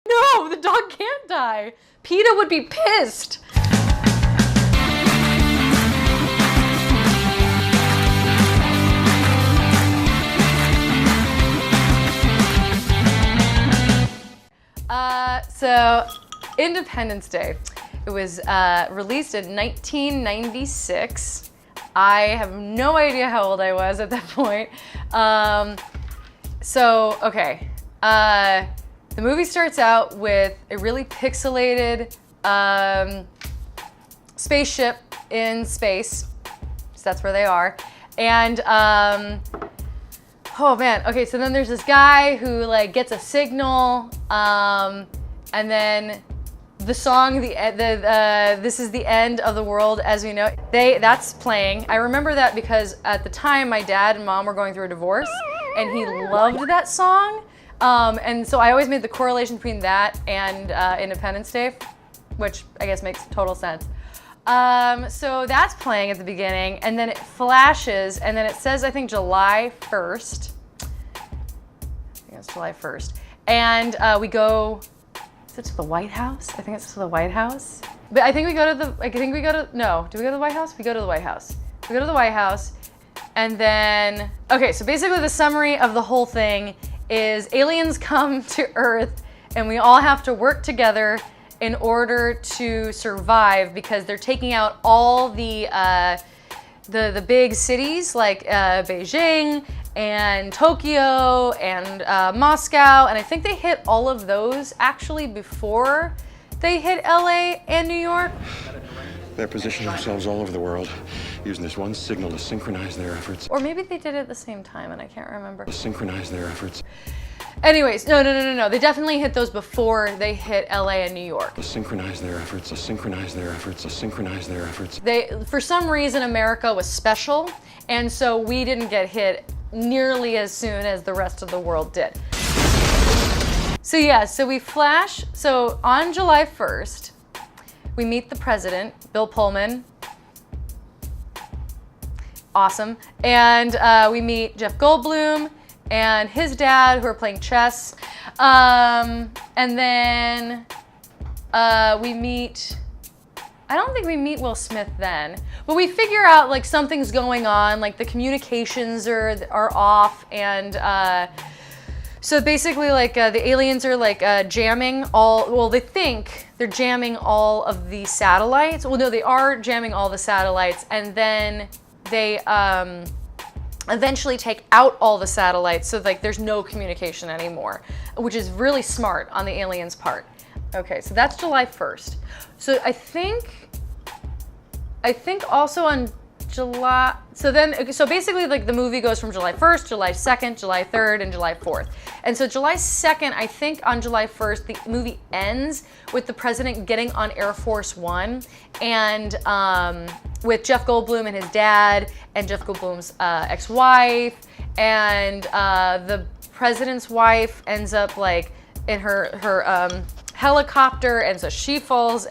No, the dog can't die. PETA would be pissed. So Independence Day. It was released in 1996. I have no idea how old I was at that point. The movie starts out with a really pixelated spaceship in space. So that's where they are. And oh man, okay, so then there's this guy who like gets a signal, and then the song, This Is the End of the World as We Know It, that's playing. I remember that because at the time my dad and mom were going through a divorce and he loved that song. And so I always made the correlation between that and Independence Day, which I guess makes total sense. So that's playing at the beginning, and then it flashes, and then it says, I think, July 1st. I think it's July 1st. And we go, is it to the White House? I think it's to the White House. But I think we go to the, no, do we go to the White House? We go to the White House. We go to the White House, and then, okay, so basically the summary of the whole thing is aliens come to Earth, and we all have to work together in order to survive because they're taking out all the big cities like Beijing and Tokyo and Moscow, and I think they hit all of those actually before they hit LA and New York. They're positioning themselves all over the world, using this one signal to synchronize their efforts. Or maybe they did it at the same time and I can't remember. To synchronize their efforts. Anyways, no. They definitely hit those before they hit LA and New York. To synchronize their efforts, to synchronize their efforts, to synchronize their efforts. For some reason, America was special, and so we didn't get hit nearly as soon as the rest of the world did. So yeah, so we flash. So on July 1st, we meet the president, Bill Pullman. Awesome. And we meet Jeff Goldblum and his dad, who are playing chess. And then we meet, I don't think we meet Will Smith then, but we figure out like something's going on, like the communications are off, and so basically like the aliens are like jamming they think they're jamming all of the satellites. Well, no, they are jamming all the satellites, and then they eventually take out all the satellites, so like there's no communication anymore, which is really smart on the aliens' part. Okay, so that's July 1st. So I think also on July, so basically like the movie goes from July 1st, July 2nd, July 3rd, and July 4th. And so July 2nd, I think on July 1st, the movie ends with the president getting on Air Force One, and with Jeff Goldblum and his dad, and Jeff Goldblum's ex-wife, and the president's wife ends up like in her helicopter, and so she falls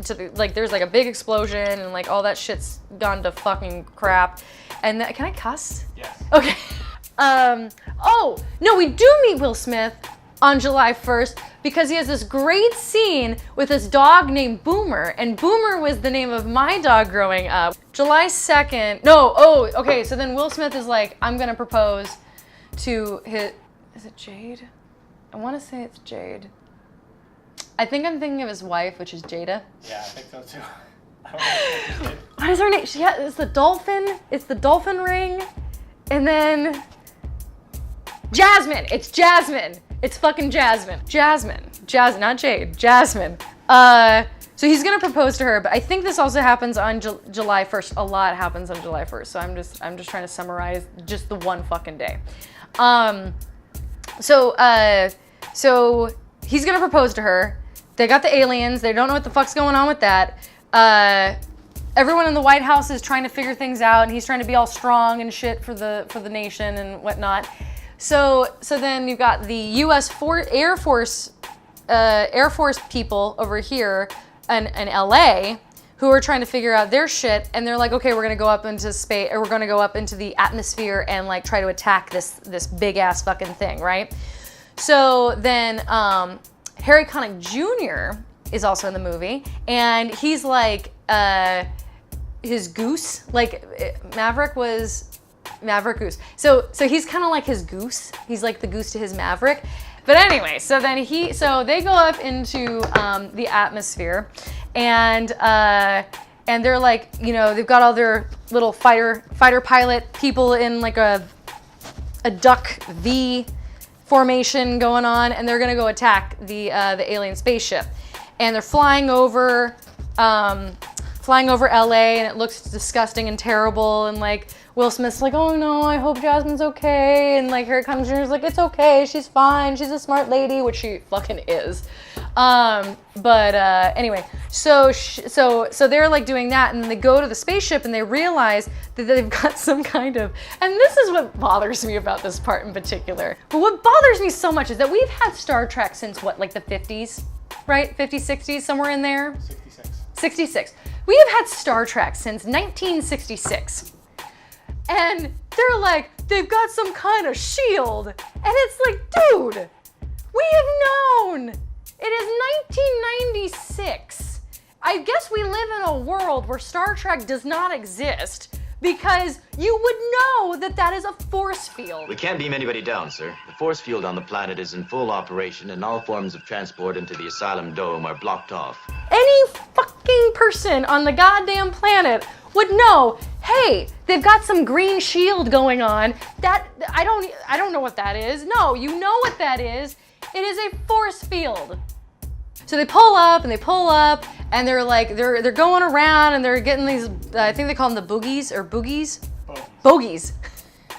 to there's like a big explosion, and like all that shit's gone to fucking crap. And can I cuss? Yes. Okay. Oh no, we do meet Will Smith on July 1st because he has this great scene with this dog named Boomer, and Boomer was the name of my dog growing up. July 2nd, okay, so then Will Smith is like, I'm gonna propose to is it Jade? I wanna say it's Jade. I think I'm thinking of his wife, which is Jada. Yeah, I think so too. I don't know what is her name? It's the dolphin. It's the dolphin ring. And then Jasmine. It's Jasmine. It's fucking Jasmine. Jasmine, not Jade. Jasmine. So he's gonna propose to her, but I think this also happens on July 1st. A lot happens on July 1st. So I'm just trying to summarize just the one fucking day. So he's gonna propose to her. They got the aliens. They don't know what the fuck's going on with that. Everyone in the White House is trying to figure things out, and he's trying to be all strong and shit for the nation and whatnot. So then you've got the U.S. Air Force people over here in LA who are trying to figure out their shit, and they're like, okay, we're gonna go up into space, or we're gonna go up into the atmosphere and like try to attack this big ass fucking thing, right? So then Harry Connick Jr. is also in the movie, and he's like his goose. Like Maverick was Maverick Goose. So he's kind of like his goose. He's like the goose to his Maverick. But anyway, so they go up into the atmosphere, and they're like, you know, they've got all their little fighter pilot people in like a duck V formation going on, and they're gonna go attack the alien spaceship, and they're flying over LA, and it looks disgusting and terrible, and like Will Smith's like, oh no, I hope Jasmine's okay, and like Harry Connick Jr. is like, it's okay, she's fine, she's a smart lady, which she fucking is. Anyway, so they're like doing that, and then they go to the spaceship and they realize that they've got some kind of, and this is what bothers me about this part in particular. But what bothers me so much is that we've had Star Trek since what, like the 50s, right? 50s, 60s, somewhere in there? 66. We have had Star Trek since 1966. And they're like, they've got some kind of shield. And it's like, dude, we have known. It is 1996. I guess we live in a world where Star Trek does not exist because you would know that that is a force field. We can't beam anybody down, sir. The force field on the planet is in full operation and all forms of transport into the asylum dome are blocked off. Any fucking person on the goddamn planet would know, hey, they've got some green shield going on. That I don't know what that is. No, you know what that is. It is a force field. So they pull up, and they're like, they're going around, and they're getting these, I think they call them the boogies, or boogies? Bogies.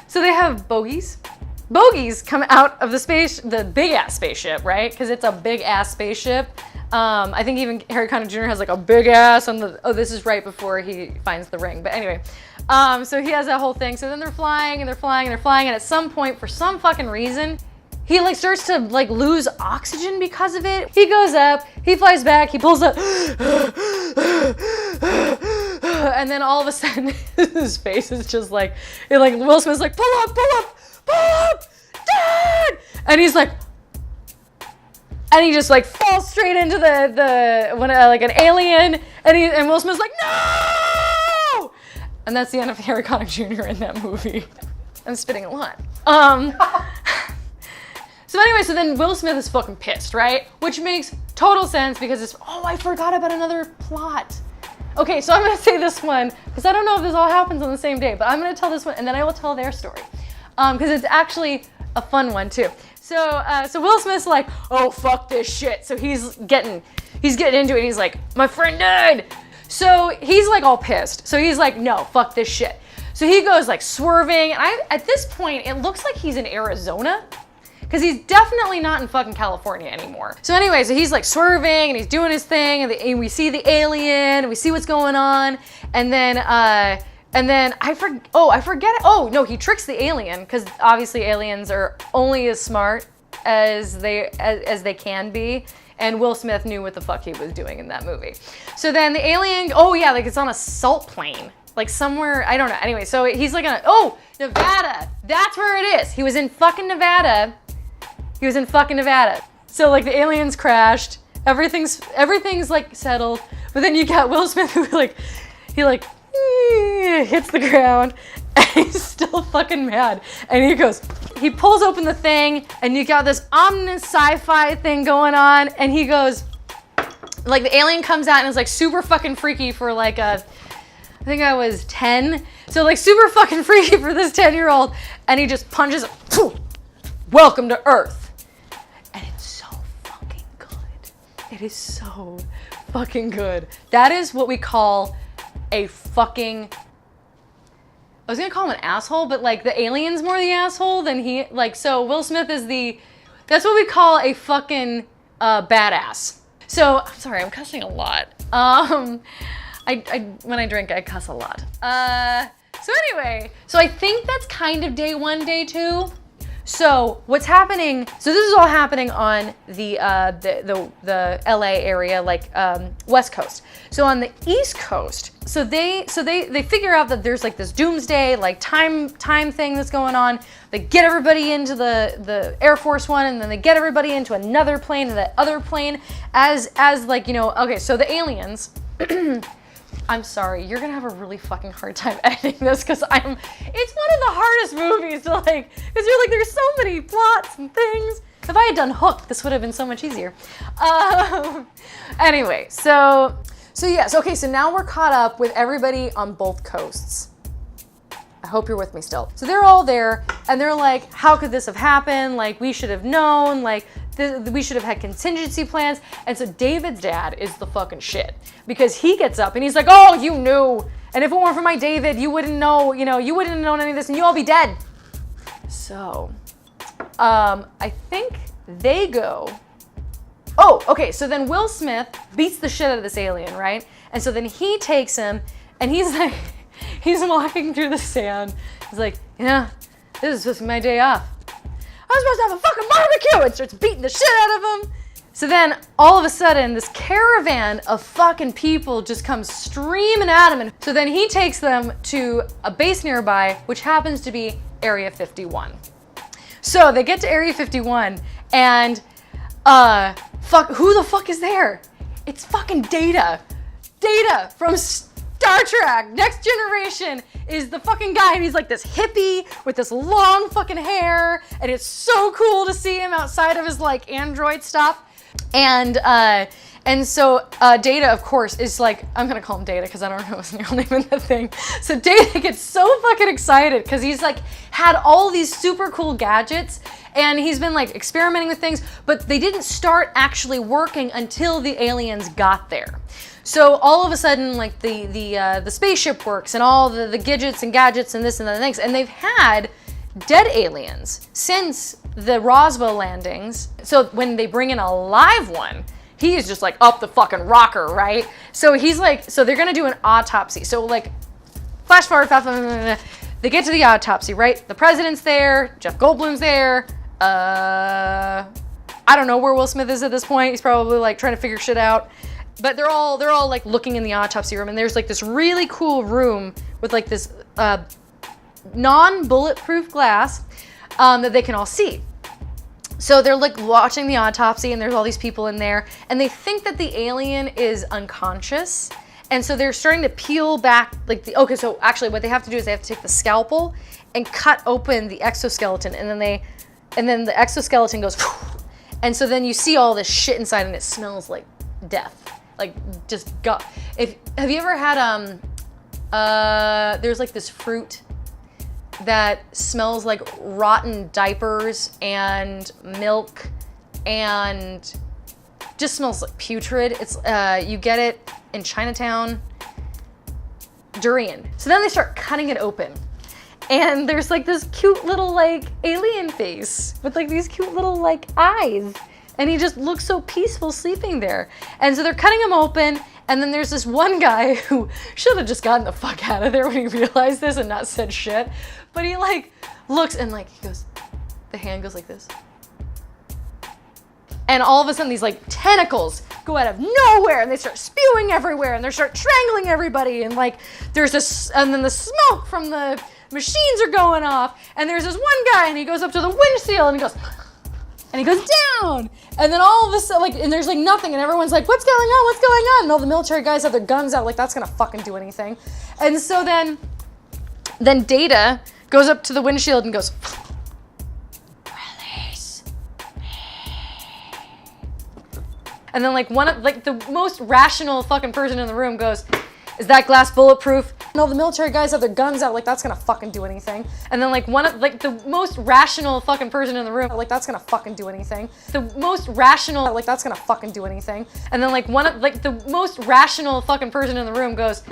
So they have bogies. Bogies come out of the big ass spaceship, right? Because it's a big ass spaceship. I think even Harry Connick Jr. has like a big ass on the, this is right before he finds the ring. But anyway, so he has that whole thing. So then they're flying, and at some point, for some fucking reason, he like starts to like lose oxygen because of it. He goes up, he flies back, he pulls up, and then all of a sudden his face is just like, Will Smith's like, pull up, Dad! And he's like, and he just like falls straight into like an alien, and Will Smith's like, no! And that's the end of Harry Connick Jr. in that movie. I'm spitting a lot. So anyway, so then Will Smith is fucking pissed, right? Which makes total sense because it's, oh, I forgot about another plot. Okay, so I'm gonna say this one, because I don't know if this all happens on the same day, but I'm gonna tell this one, and then I will tell their story. Because it's actually a fun one too. So Will Smith's like, oh, fuck this shit. So he's getting into it, and he's like, my friend died. So he's like all pissed. So he's like, no, fuck this shit. So he goes like swerving, and at this point, it looks like he's in Arizona, because he's definitely not in fucking California anymore. So anyway, so he's like swerving and he's doing his thing, and we see the alien, and we see what's going on, and then I forget it. Oh no, he tricks the alien, because obviously aliens are only as smart as they can be, and Will Smith knew what the fuck he was doing in that movie. So then the alien, oh yeah, like it's on a salt plane, like somewhere, I don't know. Anyway, so he's like Nevada. That's where it is. He was in fucking Nevada. So like the aliens crashed. Everything's like settled. But then you got Will Smith who he hits the ground, and he's still fucking mad. And he pulls open the thing, and you got this ominous sci-fi thing going on, and he goes, like the alien comes out and is like super fucking freaky for like I think I was 10. So like super fucking freaky for this 10-year-old, and he just punches him. Welcome to Earth. And it's so fucking good. It is so fucking good. That is what we call a fucking, I was gonna call him an asshole, but like the alien's more the asshole than he, like, so Will Smith is that's what we call a fucking badass. So, I'm sorry, I'm cussing a lot. When I drink, I cuss a lot. So anyway, so I think that's kind of day one, day two. So what's happening? So this is all happening on the LA area, like West Coast. So on the East Coast, so they figure out that there's like this doomsday like time thing that's going on. They get everybody into the Air Force One, and then they get everybody into another plane, and that other plane as like, you know, okay, so the aliens. I'm sorry, you're gonna have a really fucking hard time editing this because it's one of the hardest movies to like, because you're like, there's so many plots and things. If I had done Hook, this would have been so much easier. Anyway, so yes, okay, so now we're caught up with everybody on both coasts. I hope you're with me still. So they're all there, and they're like, how could this have happened? Like, we should have known, like, we should have had contingency plans. And so David's dad is the fucking shit, because he gets up and he's like, oh, you knew. And if it weren't for my David, you wouldn't know, you know, you wouldn't have known any of this, and you'd all be dead. So, I think they go, oh, okay, so then Will Smith beats the shit out of this alien, right? And so then he takes him, and he's like, he's walking through the sand. He's like, yeah, this is supposed to be my day off. I was supposed to have a fucking barbecue, and starts beating the shit out of him. So then all of a sudden, this caravan of fucking people just comes streaming at him. And so then he takes them to a base nearby, which happens to be Area 51. So they get to Area 51, and who the fuck is there? It's fucking Data. Data from Star Trek Next Generation is the fucking guy, and he's like this hippie with this long fucking hair, and it's so cool to see him outside of his like android stuff. And so Data, of course, is like, I'm gonna call him Data because I don't know his real name in the thing. So Data gets so fucking excited because he's like had all these super cool gadgets, and he's been like experimenting with things, but they didn't start actually working until the aliens got there. So all of a sudden, like the spaceship works, and all the gadgets and gadgets and this and that things, and they've had dead aliens since the Roswell landings. So when they bring in a live one, he is just like up the fucking rocker, right? So he's like, so they're gonna do an autopsy. So like, flash forward, they get to the autopsy, right? The president's there, Jeff Goldblum's there. I don't know where Will Smith is at this point. He's probably like trying to figure shit out. But they're all like looking in the autopsy room, and there's like this really cool room with like this non-bulletproof glass that they can all see. So they're like watching the autopsy, and there's all these people in there, and they think that the alien is unconscious, and so they're starting to peel back like okay, so actually what they have to do is they have to take the scalpel and cut open the exoskeleton, and then the exoskeleton goes, and so then you see all this shit inside, and it smells like death. Like just have you ever had there's like this fruit that smells like rotten diapers and milk and just smells like putrid. It's you get it in Chinatown. Durian. So then they start cutting it open, and there's like this cute little like alien face with like these cute little like eyes. And he just looks so peaceful sleeping there. And so they're cutting him open, and then there's this one guy who should have just gotten the fuck out of there when he realized this and not said shit. But he like looks and like he goes, the hand goes like this. And all of a sudden these like tentacles go out of nowhere, and they start spewing everywhere, and they start strangling everybody, and like there's this, and then the smoke from the machines are going off, and there's this one guy, and he goes up to the windshield, and he goes, and he goes down, and then all of a sudden, like, and there's like nothing, and everyone's like, what's going on, what's going on? And all the military guys have their guns out, like, that's gonna fucking do anything. And so then Data goes up to the windshield and goes, release me. And then like the most rational fucking person in the room goes, is that glass bulletproof? And all the military guys have their guns out, like, that's gonna fucking do anything. And then like the most rational fucking person in the room, like, that's gonna fucking do anything. The most rational, like, that's gonna fucking do anything. And then like the most rational fucking person in the room goes,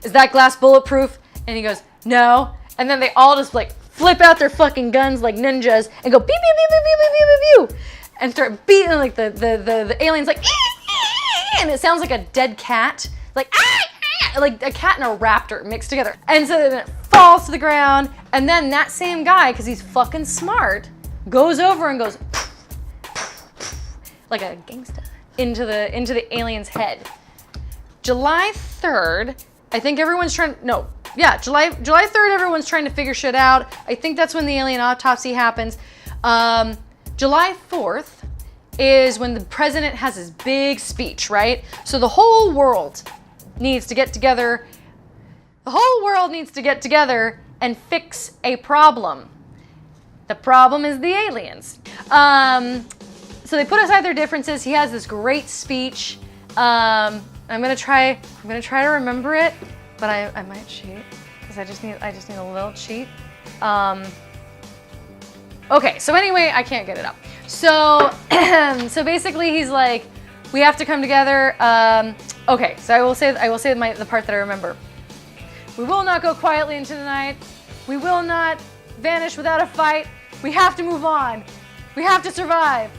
is that glass bulletproof? And he goes, no. And then they all just like flip out their fucking guns like ninjas and go beep beep beep beep beep beep beep beep, and start beating like the aliens like, and it sounds like a dead cat, like like a cat and a raptor mixed together. And so then it falls to the ground, and then that same guy, because he's fucking smart, goes over and goes like a gangsta into the alien's head. July 3rd, I think everyone's trying, no, yeah, July 3rd, everyone's trying to figure shit out. I think that's when the alien autopsy happens. July 4th is when the president has his big speech, right? So the whole world needs to get together. The whole world needs to get together and fix a problem. The problem is the aliens. So they put aside their differences. He has this great speech. I'm gonna try to remember it, but I might cheat because I just need a little cheat. Okay, so anyway, I can't get it up. So so basically he's like, we have to come together. Okay, so I will say the part that I remember. We will not go quietly into the night. We will not vanish without a fight. We have to move on. We have to survive.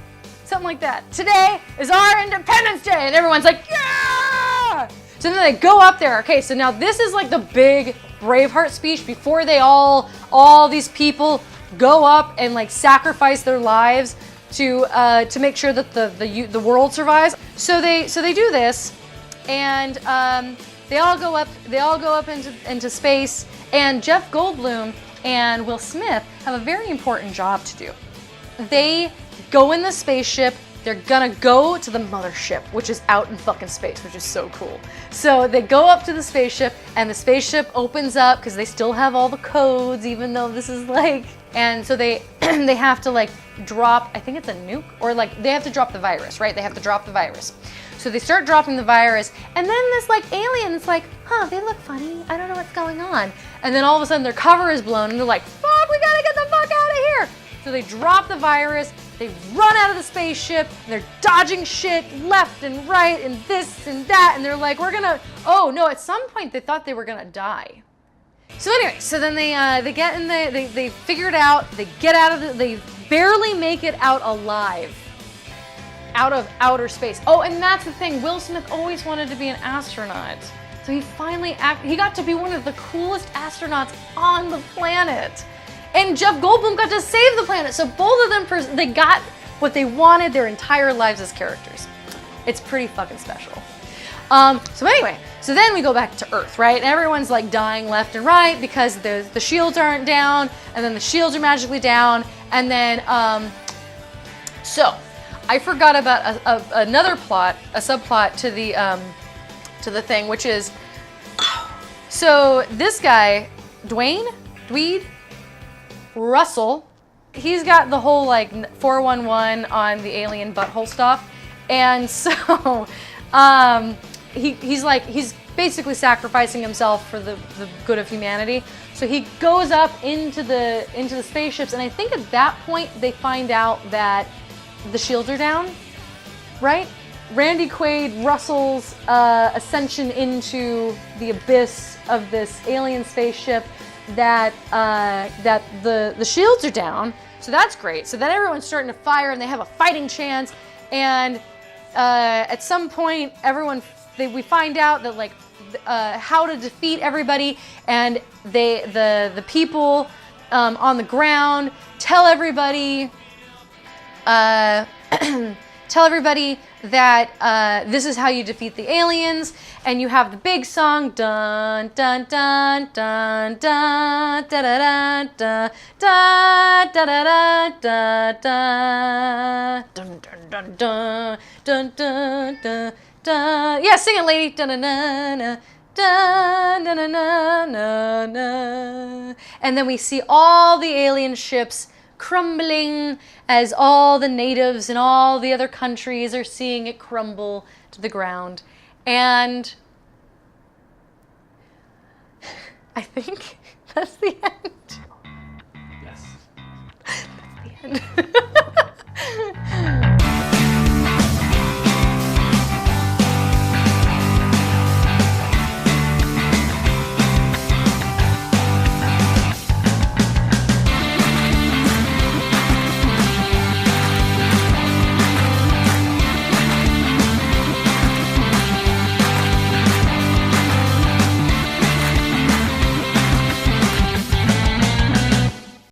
Something like that. Today is our Independence Day, and everyone's like, yeah! So then they go up there. Okay, so now this is like the big Braveheart speech before they all these people go up and like sacrifice their lives to make sure that the world survives. So they do this, and they all go up into space, and Jeff Goldblum and Will Smith have a very important job to do. They go in the spaceship. They're gonna go to the mothership, which is out in fucking space, which is so cool. So they go up to the spaceship, and the spaceship opens up because they still have all the codes, even though this is like, and so they they have to like drop, I think it's a nuke, or like they have to drop the virus, right? They have to drop the virus. So they start dropping the virus, and then this like alien's like, huh, they look funny. I don't know what's going on. And then all of a sudden their cover is blown, and they're like, fuck, we gotta get the fuck out of here. So they drop the virus, they run out of the spaceship, and they're dodging shit left and right and this and that, and they're like, we're gonna, oh no, at some point they thought they were gonna die. So anyway, so then they get in they figure it out, they get out of they barely make it out alive. Out of outer space. Oh, and that's the thing, Will Smith always wanted to be an astronaut. So he got to be one of the coolest astronauts on the planet. And Jeff Goldblum got to save the planet. So both of them, they got what they wanted their entire lives as characters. It's pretty fucking special. So anyway, so then we go back to Earth, right? And everyone's like dying left and right because the shields aren't down, and then the shields are magically down, and then, so I forgot about another plot, a subplot to the thing, which is, so this guy, Dwayne Russell, he's got the whole like 411 on the alien butthole stuff, and so he's basically sacrificing himself for the good of humanity. So he goes up into the spaceships, and I think at that point they find out that the shields are down, right? Randy Quaid Russell's ascension into the abyss of this alien spaceship, that the shields are down, so that's great. So then everyone's starting to fire, and they have a fighting chance. And at some point, we find out that like how to defeat everybody, and the people on the ground tell everybody that this is how you defeat the aliens, and you have the big song, dun dun dun dun dun da da da da da da da da dun dun dun dun dun dun dun. Yeah, sing it, lady. Dun dun dun dun dun dun dun dun. And then we see all the alien ships crumbling as all the natives in all the other countries are seeing it crumble to the ground. And I think that's the end. Yes. That's the end.